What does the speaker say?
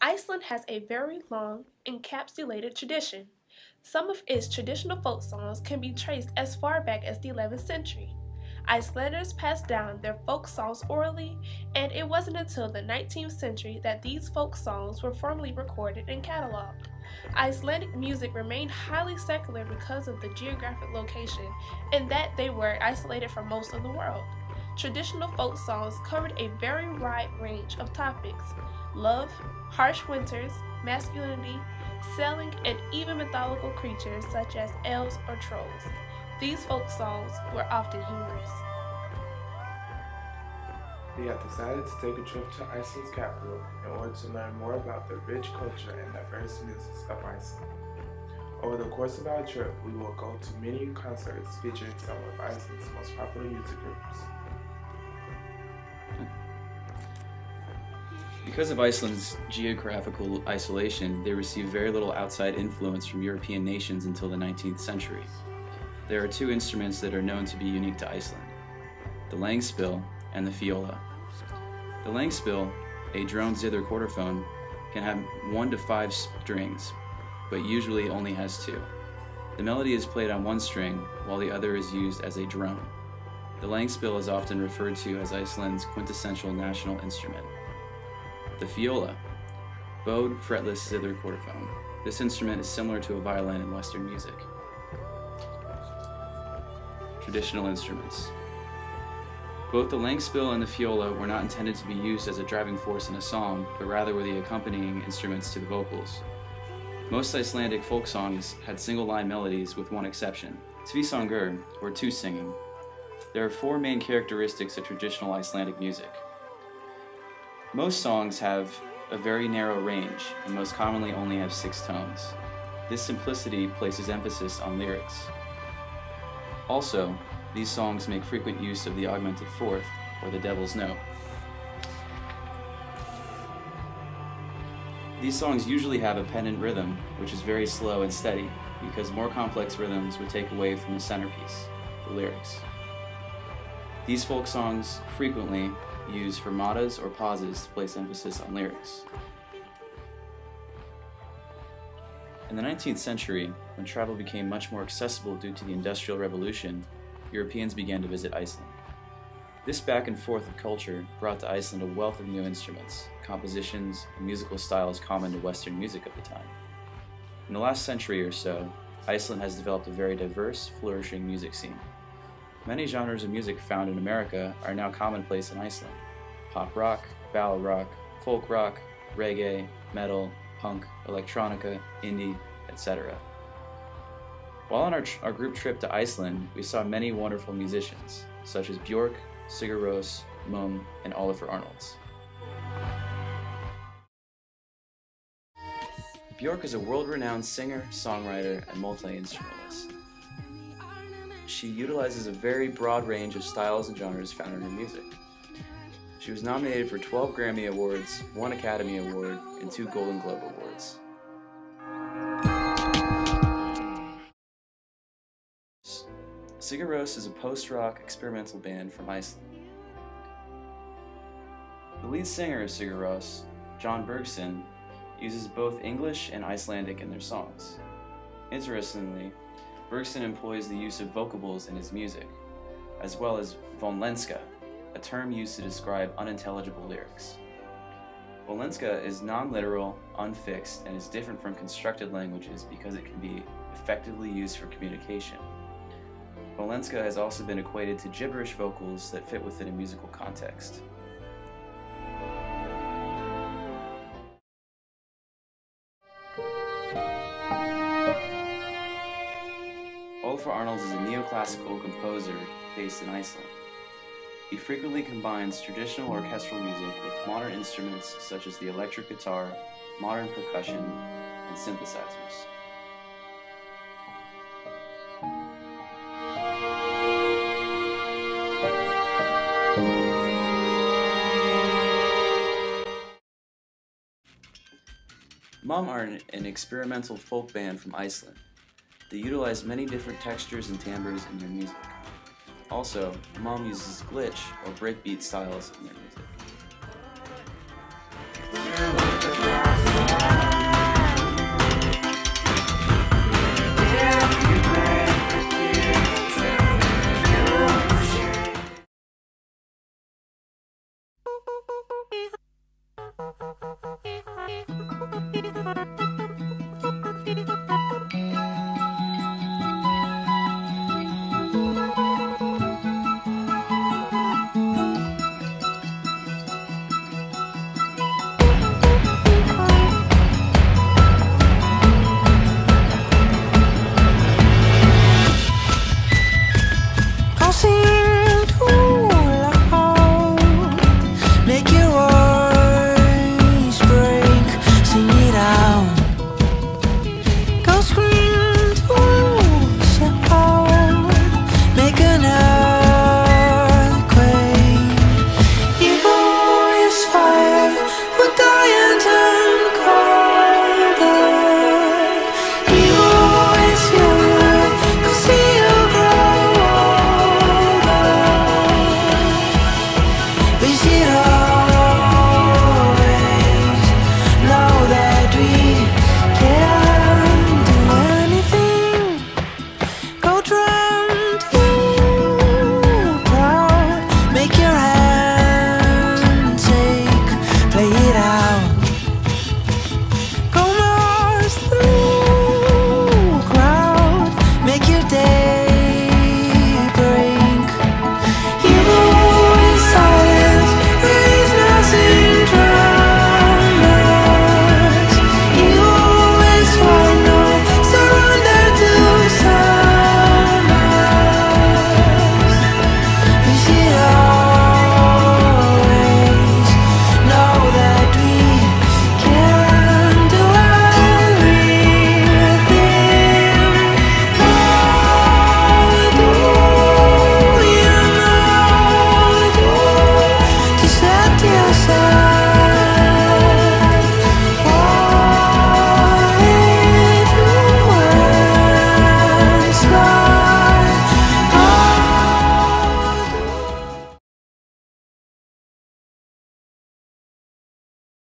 Iceland has a very long, encapsulated tradition. Some of its traditional folk songs can be traced as far back as the 11th century. Icelanders passed down their folk songs orally, and it wasn't until the 19th century that these folk songs were formally recorded and cataloged. Icelandic music remained highly secular because of the geographic location and that they were isolated from most of the world. Traditional folk songs covered a very wide range of topics: love, harsh winters, masculinity, sailing, and even mythological creatures such as elves or trolls. These folk songs were often humorous. We have decided to take a trip to Iceland's capital in order to learn more about the rich culture and diverse music of Iceland. Over the course of our trip, we will go to many concerts featuring some of Iceland's most popular music groups. Because of Iceland's geographical isolation, they received very little outside influence from European nations until the 19th century. There are two instruments that are known to be unique to Iceland: the langspiel and the viola. The langspiel, a drone zither quarterphone, can have 1 to 5 strings, but usually only has 2. The melody is played on one string, while the other is used as a drone. The langspiel is often referred to as Iceland's quintessential national instrument. The viola, bowed fretless zither quarterphone. This instrument is similar to a violin in Western music. Traditional instruments. Both the langspiel and the viola were not intended to be used as a driving force in a song, but rather were the accompanying instruments to the vocals. Most Icelandic folk songs had single-line melodies with one exception: tvísöngur, or two-singing. There are 4 main characteristics of traditional Icelandic music. Most songs have a very narrow range, and most commonly only have 6 tones. This simplicity places emphasis on lyrics. Also, these songs make frequent use of the augmented fourth, or the devil's note. These songs usually have a pendant rhythm, which is very slow and steady, because more complex rhythms would take away from the centerpiece, the lyrics. These folk songs frequently use fermatas or pauses to place emphasis on lyrics. In the 19th century, when travel became much more accessible due to the Industrial Revolution, Europeans began to visit Iceland. This back and forth of culture brought to Iceland a wealth of new instruments, compositions, and musical styles common to Western music of the time. In the last century or so, Iceland has developed a very diverse, flourishing music scene. Many genres of music found in America are now commonplace in Iceland: pop rock, ballad rock, folk rock, reggae, metal, punk, electronica, indie, etc. While on our group trip to Iceland, we saw many wonderful musicians, such as Björk, Sigur Rós, Mum, and Oliver Arnalds. Björk is a world-renowned singer, songwriter, and multi-instrumentalist. She utilizes a very broad range of styles and genres found in her music. She was nominated for 12 Grammy Awards, 1 Academy Award, and 2 Golden Globe Awards. Sigur Rós is a post-rock experimental band from Iceland. The lead singer of Sigur Rós, Jon Bergson, uses both English and Icelandic in their songs. Interestingly, Bergson employs the use of vocables in his music, as well as vonlenska, a term used to describe unintelligible lyrics. Vonlenska is non-literal, unfixed, and is different from constructed languages because it can be effectively used for communication. Vonlenska has also been equated to gibberish vocals that fit within a musical context. Oliver Arnalds is a neoclassical composer based in Iceland. He frequently combines traditional orchestral music with modern instruments such as the electric guitar, modern percussion, and synthesizers. Mum are an experimental folk band from Iceland. They utilize many different textures and timbres in their music. Also, Mum uses glitch or breakbeat styles in their music. till the sun